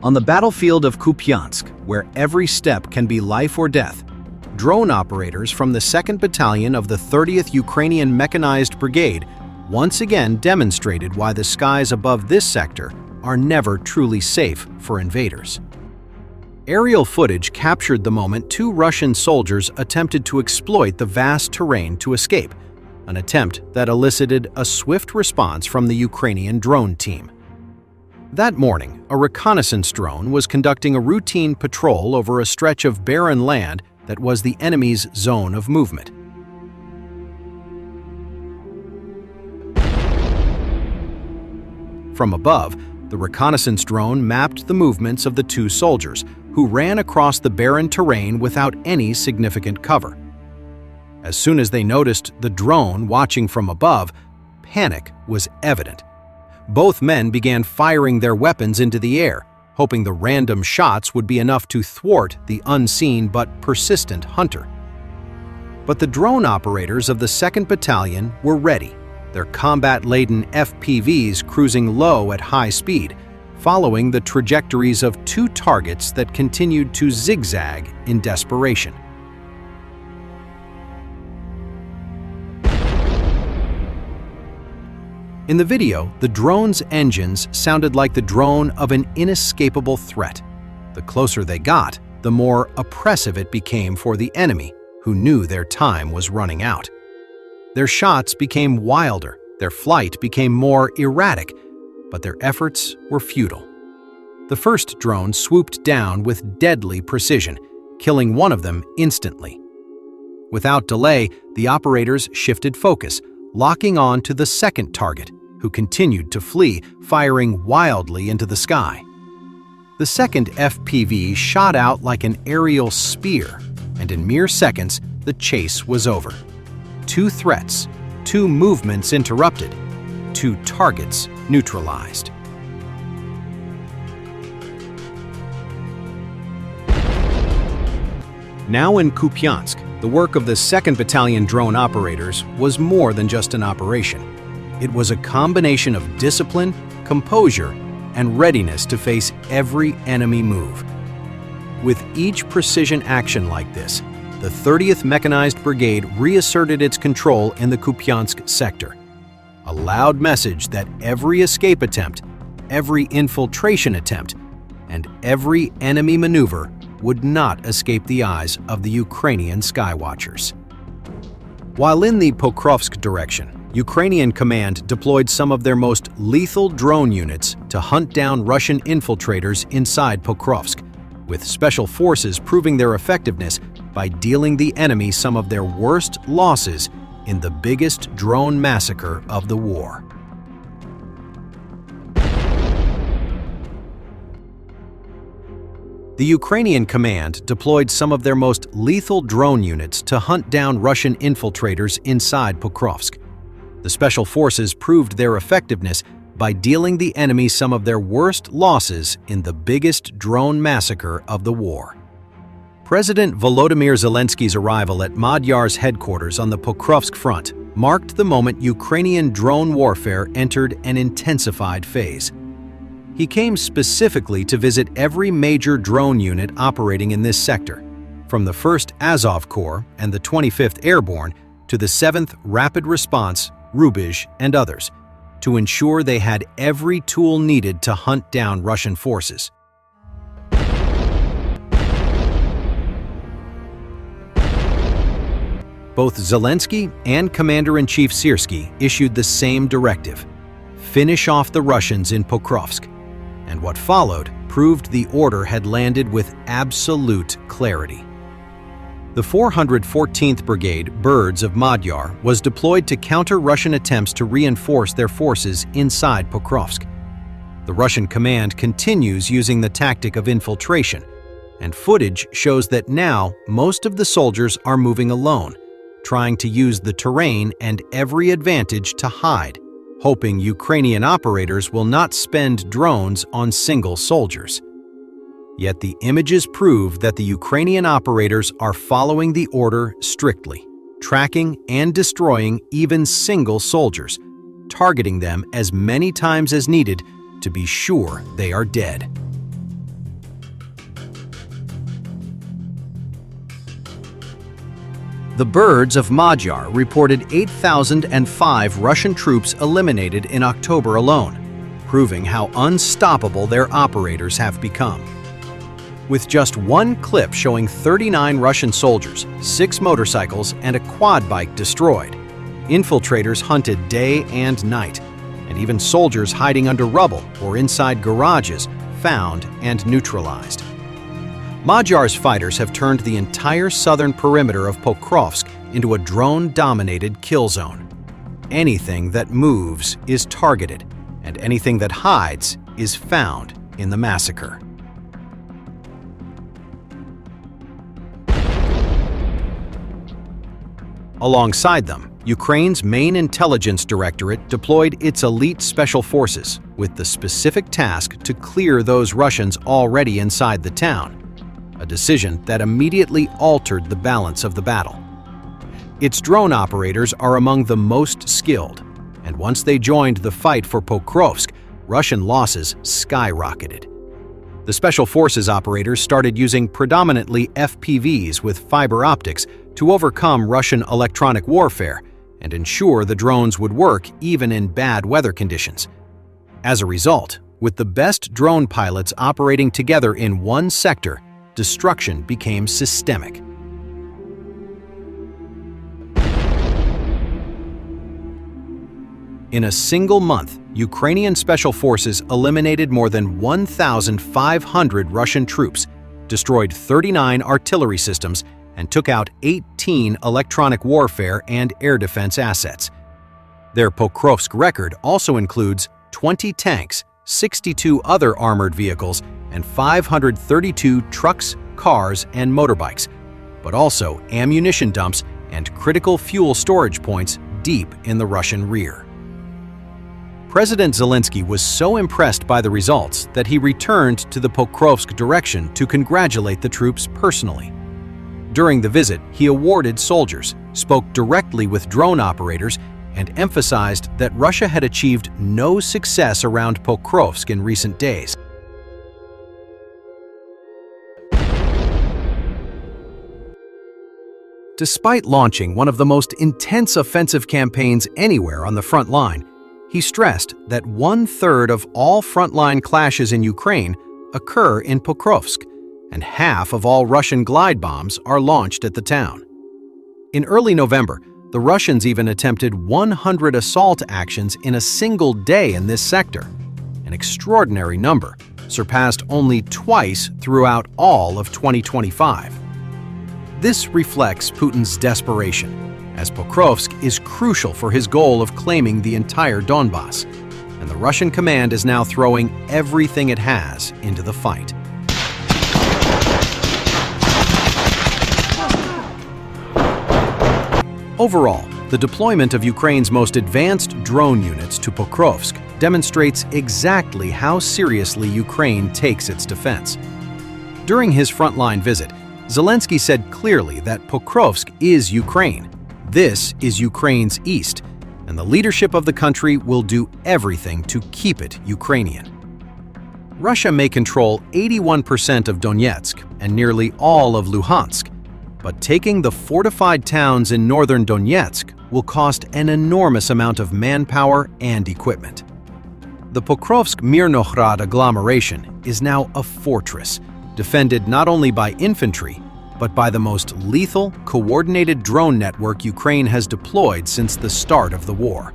On the battlefield of Kupiansk, where every step can be life or death, drone operators from the 2nd Battalion of the 30th Ukrainian Mechanized Brigade once again demonstrated why the skies above this sector are never truly safe for invaders. Aerial footage captured the moment 2 Russian soldiers attempted to exploit the vast terrain to escape, an attempt that elicited a swift response from the Ukrainian drone team. That morning, a reconnaissance drone was conducting a routine patrol over a stretch of barren land that was the enemy's zone of movement. From above, the reconnaissance drone mapped the movements of the 2 soldiers, who ran across the barren terrain without any significant cover. As soon as they noticed the drone watching from above, panic was evident. Both men began firing their weapons into the air, hoping the random shots would be enough to thwart the unseen but persistent hunter. But the drone operators of the 2nd Battalion were ready, their combat-laden FPVs cruising low at high speed, following the trajectories of 2 targets that continued to zigzag in desperation. In the video, the drone's engines sounded like the drone of an inescapable threat. The closer they got, the more oppressive it became for the enemy, who knew their time was running out. Their shots became wilder, their flight became more erratic, but their efforts were futile. The first drone swooped down with deadly precision, killing one of them instantly. Without delay, the operators shifted focus, locking on to the second target, who continued to flee, firing wildly into the sky. The second FPV shot out like an aerial spear, and in mere seconds, the chase was over. 2 threats, 2 movements interrupted, 2 targets neutralized. Now in Kupiansk, the work of the 2nd Battalion drone operators was more than just an operation. It was a combination of discipline, composure, and readiness to face every enemy move. With each precision action like this, the 30th Mechanized Brigade reasserted its control in the Kupiansk sector. A loud message that every escape attempt, every infiltration attempt, and every enemy maneuver would not escape the eyes of the Ukrainian skywatchers. While in the Pokrovsk direction, Ukrainian command deployed some of their most lethal drone units to hunt down Russian infiltrators inside Pokrovsk, with special forces proving their effectiveness by dealing the enemy some of their worst losses in the biggest drone massacre of the war. The Ukrainian command deployed some of their most lethal drone units to hunt down Russian infiltrators inside Pokrovsk. The special forces proved their effectiveness by dealing the enemy some of their worst losses in the biggest drone massacre of the war. President Volodymyr Zelensky's arrival at Magyar's headquarters on the Pokrovsk front marked the moment Ukrainian drone warfare entered an intensified phase. He came specifically to visit every major drone unit operating in this sector, from the 1st Azov Corps and the 25th Airborne to the 7th Rapid Response, Rubizh, and others, to ensure they had every tool needed to hunt down Russian forces. Both Zelensky and Commander-in-Chief Syrskyi issued the same directive: finish off the Russians in Pokrovsk. And what followed proved the order had landed with absolute clarity. The 414th Brigade, Birds of Magyar, was deployed to counter Russian attempts to reinforce their forces inside Pokrovsk. The Russian command continues using the tactic of infiltration, and footage shows that now most of the soldiers are moving alone, trying to use the terrain and every advantage to hide, hoping Ukrainian operators will not spend drones on single soldiers. Yet the images prove that the Ukrainian operators are following the order strictly, tracking and destroying even single soldiers, targeting them as many times as needed to be sure they are dead. The Birds of Magyar reported 8,005 Russian troops eliminated in October alone, proving how unstoppable their operators have become. With just one clip showing 39 Russian soldiers, 6 motorcycles, and a quad bike destroyed, infiltrators hunted day and night, and even soldiers hiding under rubble or inside garages found and neutralized. Magyar's fighters have turned the entire southern perimeter of Pokrovsk into a drone-dominated kill zone. Anything that moves is targeted, and anything that hides is found in the massacre. Alongside them, Ukraine's main intelligence directorate deployed its elite special forces with the specific task to clear those Russians already inside the town, a decision that immediately altered the balance of the battle. Its drone operators are among the most skilled, and once they joined the fight for Pokrovsk, Russian losses skyrocketed. The Special Forces operators started using predominantly FPVs with fiber optics to overcome Russian electronic warfare and ensure the drones would work even in bad weather conditions. As a result, with the best drone pilots operating together in one sector, destruction became systemic. In a single month, Ukrainian Special Forces eliminated more than 1,500 Russian troops, destroyed 39 artillery systems, and took out 18 electronic warfare and air defense assets. Their Pokrovsk record also includes 20 tanks, 62 other armored vehicles, and 532 trucks, cars, and motorbikes, but also ammunition dumps and critical fuel storage points deep in the Russian rear. President Zelensky was so impressed by the results that he returned to the Pokrovsk direction to congratulate the troops personally. During the visit, he awarded soldiers, spoke directly with drone operators, and emphasized that Russia had achieved no success around Pokrovsk in recent days. Despite launching one of the most intense offensive campaigns anywhere on the front line, he stressed that 1/3 of all frontline clashes in Ukraine occur in Pokrovsk, and half of all Russian glide bombs are launched at the town. In early November, the Russians even attempted 100 assault actions in a single day in this sector, an extraordinary number, surpassed only twice throughout all of 2025. This reflects Putin's desperation, as Pokrovsk is crucial for his goal of claiming the entire Donbass, and the Russian command is now throwing everything it has into the fight. Overall, the deployment of Ukraine's most advanced drone units to Pokrovsk demonstrates exactly how seriously Ukraine takes its defense. During his frontline visit, Zelensky said clearly that Pokrovsk is Ukraine. This is Ukraine's east, and the leadership of the country will do everything to keep it Ukrainian. Russia may control 81% of Donetsk and nearly all of Luhansk, but taking the fortified towns in northern Donetsk will cost an enormous amount of manpower and equipment. The Pokrovsk-Mirnohrad agglomeration is now a fortress, defended not only by infantry, but by the most lethal, coordinated drone network Ukraine has deployed since the start of the war.